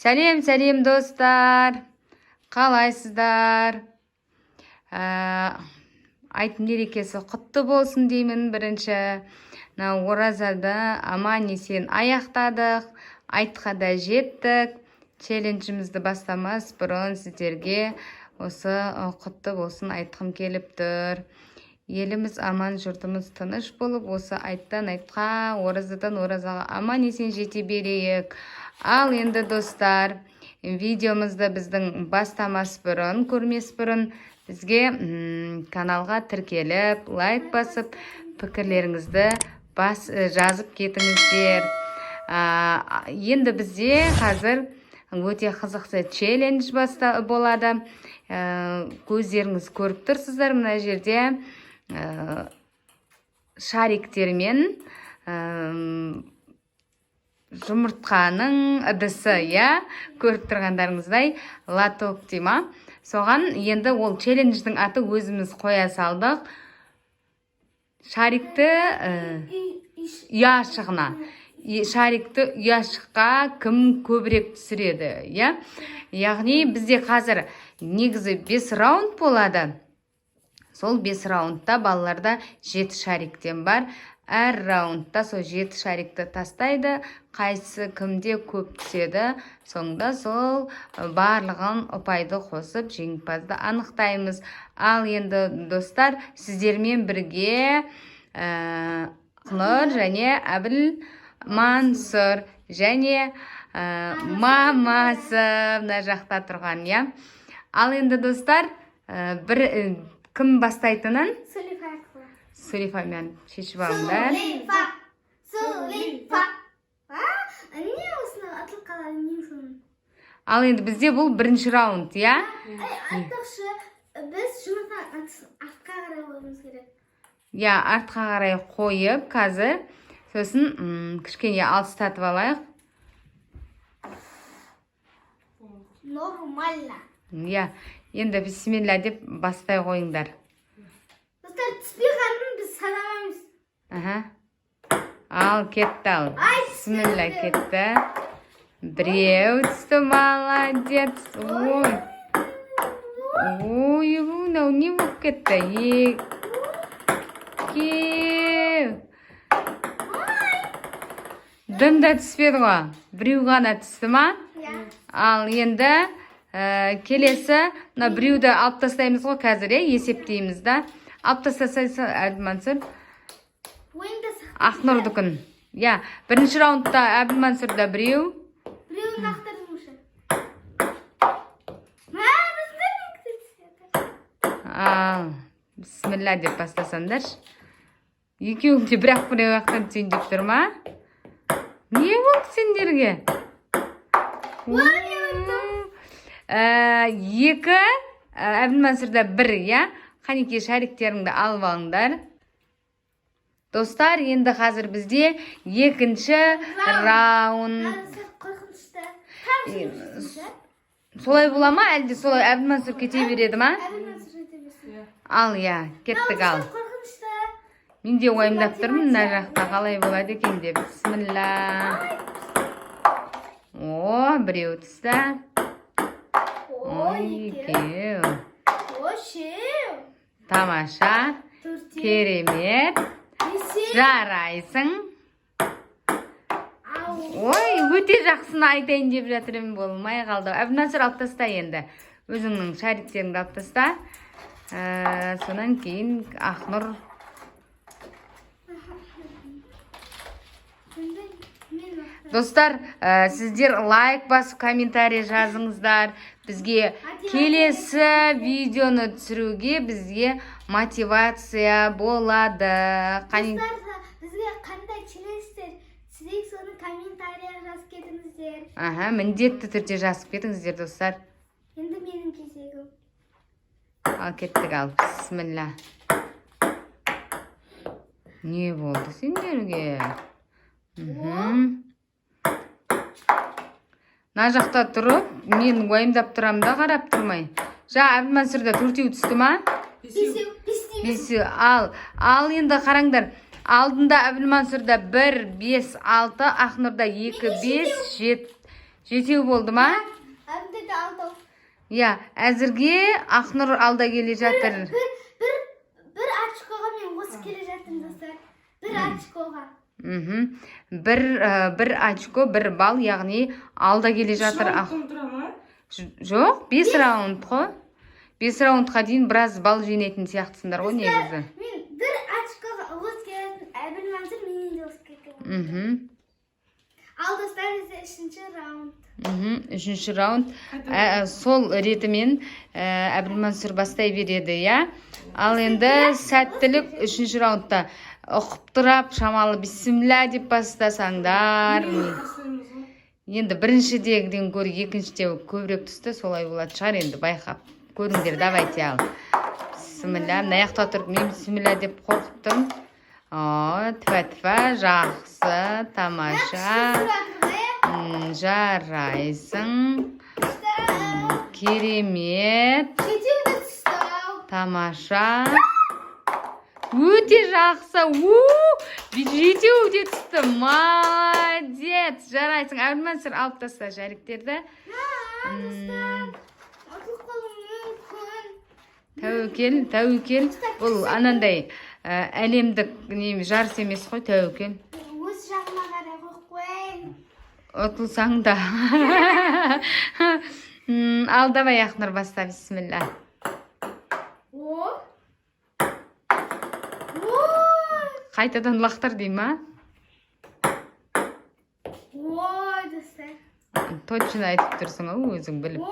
Сәлем достар. Қалайсыздар? Айт мерекесі құтты болсын деймін бірінші. Оразада аман есен аяқтадық. Айтқа да жеттік. Челленджімізді бастамас бұрын сіздерге осы құтты болсын айтқым келіп тұр. Еліміз аман, жұртымыз тыныш болып, осы айттан айтқа, оразадан оразаға аман есен жете берейік. Ал енді достар, видеомызды біздің бастамас бұрын, көрмес бұрын бізге каналға тіркеліп, лайк басып, пікірлеріңізді жазып кетіңіздер. Енді бізде қазір өте қызықты челлендж болады. Көздеріңіз көріп тұрсыздар, мына жерде шариктермен жұмыртқаның ыдысы, көріп тұрғандарыңыздай лоток дейма. Соған енді ол челлендждің аты өзіміз қоя салдық. Шарикті ұяшығына. Шарикті ұяшыққа кім көбірек түсіреді, Яғни бізде қазір негізі 5 раунд болады. Сол 5 раундта балаларда 7 шариктен бар. Әр раундта сол 7 шарикті тастайды. Қайсы кімде көп түседі. Соңда сол барлығын ұпайды қосып жеңімпазды анықтаймыз. Ал енді достар, сіздермен бірге Ақнұр және Әбіл Мансұр және мамасы мына жақта тұрған, Ал енді достар, кім бастайтынын? Сулейфамен шешіп алыңдар. Сулейфа. Не осыны атыл қалады, не соны? Ал енді бізде бұл бірінші раунд, Айтпақшы, біз жұмыртқа артқа қарай қоймыз керек. Артқа қарай қойып, қазір сосын кішкене алыстатып алайық. Нормально. Енді бисмилля деп бастай қойыңдар. Достар, түспей қалдым, біз санамаймыз. Ал, кетті ал. Бисмилля кетті. Біреу түсті, молодец. Ой, мынау не болып кетті? Дында түспеді ғой. Біреу ғана түсті ма? Ал енді келесі, біреуді алып тастаймыз ғой қазір, есептейміз да. Алып тастасайсы, Әбілмансұр. Ақнұрдыкін. Бірінші раундта Әбілмансұрда біреу. Біреуін ақтырдың ұшы. Ал, бисмилля деп бастасандар. Екеуіңде бірақ біреу ақтырды сен деп тұр ма? Не болды сендерге? 2, Әбілмансұрда 1, Қанеке шариктеріңді алып алыңдар. Достар, енді қазір бізде екінші раунд. Солай бола ма? Әлде солай Әбілмансұр кете береді ма? Ал, кеттік ал. Мен де ойымдап тұрмын, мына жақта қалай болады екен деп. Бисмилля. Біреу түсті. Екеу. Тамаша. Керемет. Жарайсың. Өте жақсыны айтайын деп жатырым, болмай қалды. Әбілмансұр алып таста енді. Өзіңнің шариктеріңді алып таста. Сонан кейін Ақнұр. Достар, сіздер лайк басып, комментарий жазыңыздар. Бізге келесі видеоны түсіруге бізге мотивация болады. Достар, бізге қандай челлендждер түсірейік, соны комментария жазып кетіңіздер. Міндетті түрде жазып кетіңіздер, достар. Енді менің кезегім. Ал, кеттік ал. Бисмилля. Не болды сендерге? Мына жақта тұрып, мен ойымдап тұрам да, қарап тұрмай. Әбілмансұрда 4 түсті ма? 5. Ал енді қараңдар. Алдында Әбілмансұрда 1, 5, 6, Ақнұрда 2, 5, Жетеу болды ма? Әбді де алды. Иә, әзірге Ақнұр алда келе жатыр. Bir açıklığa men осы келе жаттым достар. Bir açıklığa. Бір очко, бір балл, яғни алда келе жатыр. Жоқ, 5 раунд қой. 5 раундқа дейін біраз балл жинайтын сияқтысыңдар ғой негізі. Мен bir açıklığa осы келетін Әбіл Мансұр менен де осы келген. Ал достар, үшінші раунд. Үшінші раунд. Сол ретімен Әбіл Мансұр бастай береді, иә? Ал енді сәттілік үшінші раундта. Ұқып тұрап, шамалы бисмилля деп бастасаңдар. Енді біріншідегіден гөрі екіншіде көбірек түсті, солай болады шығар, енді байқап көріңдер. Давайте ал. Бисмилля, мына жақта тұрып, мен бисмилля деп қорқып тұрмын. Тфа-тфа, жақсы, тамаша. Жарайсың. Керемет. Тамаша. Өте жақсы. Жетеу де түсті. Молодец. Жарайсың. Әбіл Мансұр алып таста жаріктерді. Тәуекел. Бұл анандай әлемдік жарыс емес қой, тәуекел. Өз жағыма қарай қойып қойын. Отылсаң да. Ал, давай Ақнұр баста, бисмилля. Қайтадан лақтыр дей ма? Ой, достар. Точно айтып тұрсың, өзің біліп.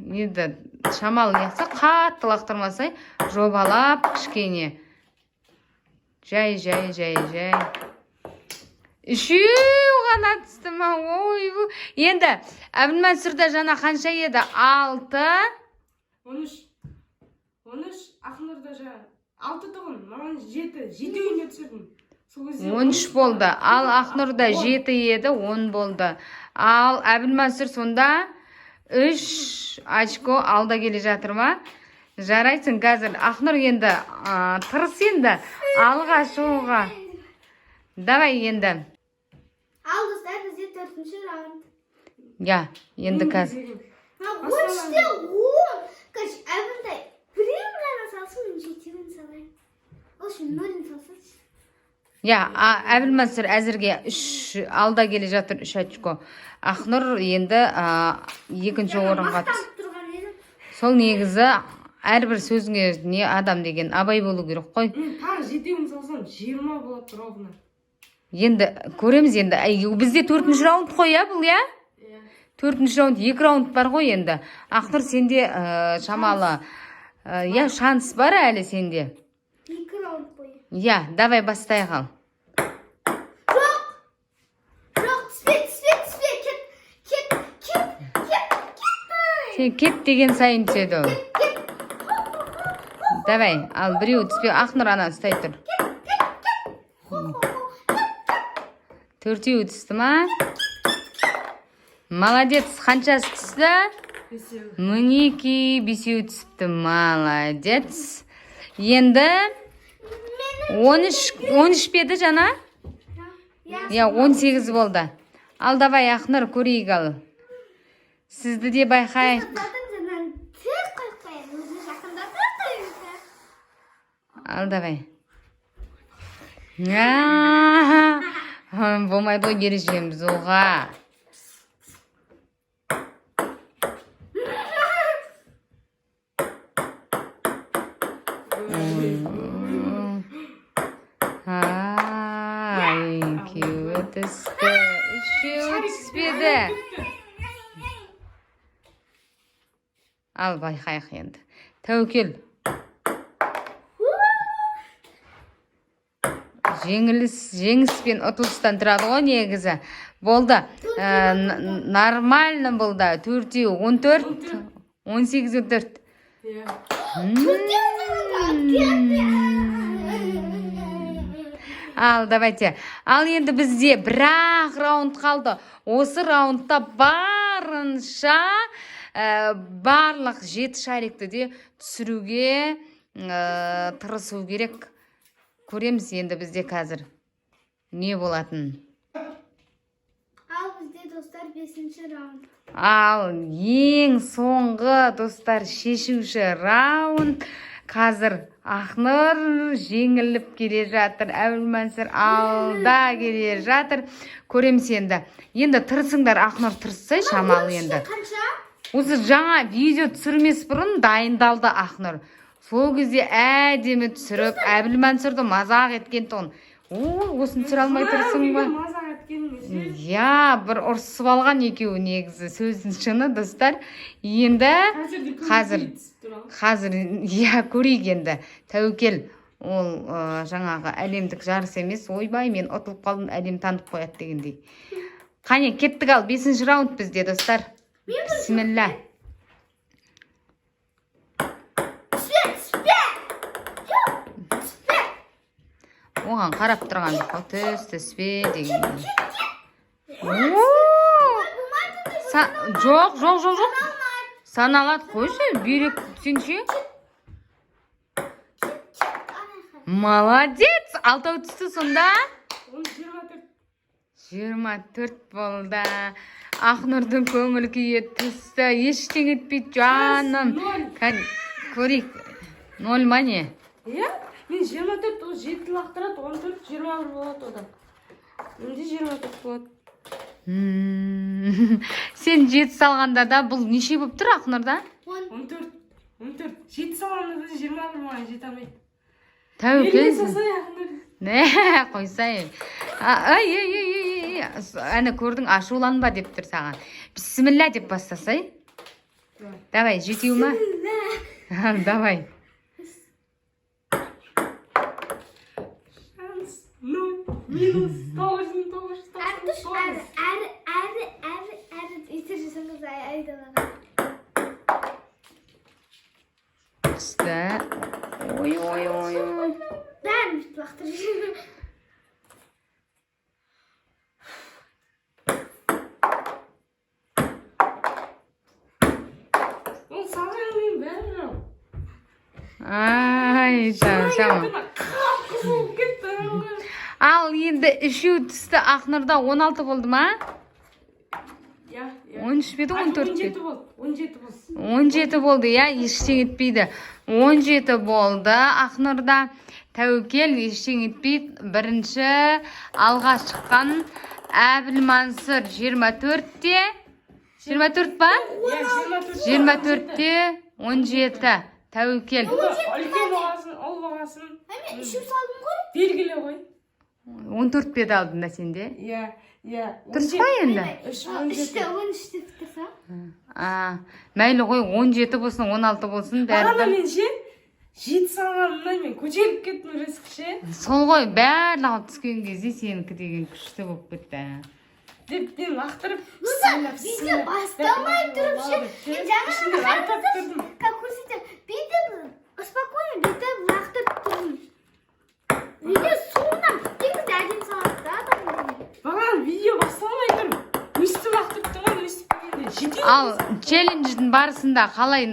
Енді шамалы неқса, қатты лақтырмасай, жобалап кішкене. Жай. Үшеу ғана түсті ма? Ой, енді Әбіл Мансұрда жана қанша еді? 6. 13. Ақнұрда жа 6 тұғын, маған 7. 7-өйіне түсірдім. 13 болды. Ал Ақнұрда 7 еді, 10 болды. Ал Әбіл Мансұр сонда 3 очко алда келе жатыр ма? Жарайсың қазір. Ақнұр енді тырыс енді алға шығуға. Давай енді. Ал достар, бізде 4-ші раунд. Я, енді қазір. 13-те 10. Қаш, Әбілдай, біреуін ғана салсын, мен 7-ін салайын. Ол үшін 0-ін салсын. Я, Әбіл Мансұр әзірге 3 алда келе жатыр, 3 очко. Ақнұр енді екінші орынға түсті. Сол негізі әрбір сөзіңе не адам деген абай болу керек қой. Тағы 7-ін салсам 20 болады ровно. Енді көреміз енді. Бізде 4-ші раунд қой, бұл, я? 4-ші раунд, 2 раунд бар ғой енді. Ақнұр, сенде шамалы, я, шанс бар әлі сенде. 2 раунд бойы. Я, давай бастай қал. Сен кет деген сайын түседі ол. Давай, ал біреу түспе. Ақнұр ана ұстай тұр. 4-еу түсті ма? Молодец, қаншасы түсті? 5. Мінеки 5-еу түсіпті. Молодец. Енді 13 педі жана? Я, 18 болды. Ал, давай Ақнұр, көрейік ал. Сізді де байқайық. Ал, давай. Болмайды ғой, ережеміз оға. Екеуі түсті. Үшеуі түспеді. Ал, байқайық енді. Тәуекел. Жеңіспен ұтылыстан тұрады ғой негізі. Болды. Нормально болды. 4-еу 14. 18-14. Ал, давайте. Ал, енді бізде бір-ақ раунд қалды. Осы раундта барынша барлық 7 шарикті де түсіруге тырысу керек. Көреміз енді бізде қазір не болатын. Ал, бізде достар 5-ші раунд. Ал ең соңғы достар шешуші раунд. Қазір Ақнұр жеңіліп келе жатыр. Әбілмансыр алда келе жатыр. Көреміз енді. Енді тырысыңдар, Ақнұр тырысса шамалы енді. Қанша? Осы жаңа видео түсірмес бұрын дайындалды Ақнұр. Сол кезде әдемі түсіріп, Әбілмансырды мазақ еткен тұғын. Осыны түсіре алмай тұрсың ба? Мазақ еткен неше? Я, бір ұрсып алған екеуі негізі сөздің шыны достар. Енді қазір я көрейік енді. Тәуекел ол жаңағы әлемдік жарыс емес. Ойбай, мен ұтылып қалдым, әлем танып қояды дегендей. Қане, кеттік ал, 5-ші раунд бізде достар. Бисмилла. Оған қарап тұрған жоқ, түспе деген. Жоқ. Саналады, қойшы, бүйрек сенше. Молодец, алтау түсті сонда. 24 болды. Ақнұрдың көңіл күйі түсті. Ештең етпейді жаным. Көрейік. 0 ма не? Иә, мен 24, ол 7 лақтырады, 14, 21 болады одан. Менде 24 болады. Сен 7 салғанда да бұл неше болып тұр Ақнұрда? 14. 7 салғанда да 21 маған жете алмайды. Тәуекел. Не, қойсай. Әні көрдің, ашуланба деп тұр саған. Бисмилла деп бастасай. Давай, жетеу ма? Давай. Минус 9. Итер жасаңыз айдалаға. Түсті. Ой. Бәрін бүйтіп лақтырып жүрмін. Ол сағанмен бәрі. Ай, шама. Ал енді үшеу түсті Ақнұрда 16 болды ма? 13 беді, 14 беді? 17 болды, я, ештең етпейді. 17 болды Ақнұрда. Тәуекел ештең етпейді. Бірінші алға шыққан Әбілмансыр 24-те. 24 ба? 24-те 17. Тәуекел. Үлкен бағасын, ол бағасын. Мен үшеу салдым ғой. Белгілі ғой. 14 беді алдың да сенде? Иә. Дұрыс па енді? 13-те бітірсі. Мәйлі ғой, 17 болсын, 16 болсын. Бағана мен ше, 7 салғанымнан мен көтеріп кеттім ресікше. Сол ғой, бәрліға түскен кезде сенікі деген күшті болып кетті. Деп мен лақтырып, Видео бастамай тұрып ше, мен жаңа қарасам, как көрсетем, бүйтіп успокойно бүйтіп лақтырып тұрмын. Видео соңынан тегіз әдем салады да адамдар. Баған видео басталмай тұрып, өстіп лақтырып тұрған, өстіп дегенде жетеу. Ал челлендждің барысында қалай,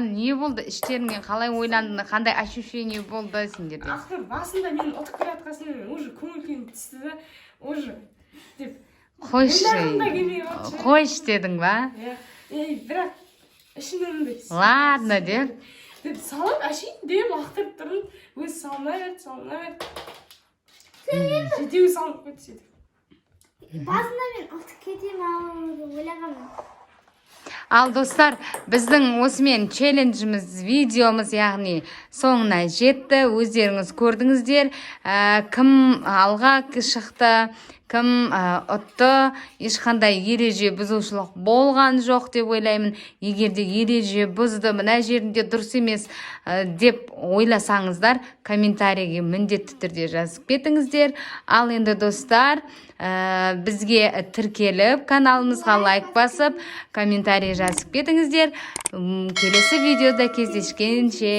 не болды? Іштеріңнен қалай ойланды, қандай ощущение болды сендерде? Ақнұр басында мен ұтып келе жатқасын, уже көңіл күйім түсті да, уже деп. Қойш дедің ба? Бірақ ішінен де. Ладно деп. Деп салып, әшейін деп лақтырып тұрын, өз салмай берді. Жетеу салып көтседі. Басында мен ұтып кетем ойлағанмын. Ал достар, біздің осымен челленджіміз, видеомыз, яғни соңына жетті. Өздеріңіз көрдіңіздер, кім алға шықты, кім ұтты, ешқандай ереже бұзушылық болған жоқ деп ойлаймын. Егерде ереже бұзды, мына жерінде дұрыс емес деп ойласаңыздар, комментарийге міндетті түрде жазып кетіңіздер. Ал енді достар, бізге тіркеліп, каналымызға лайк басып, комментарий жазып кетіңіздер. Келесі видеода кездескенше.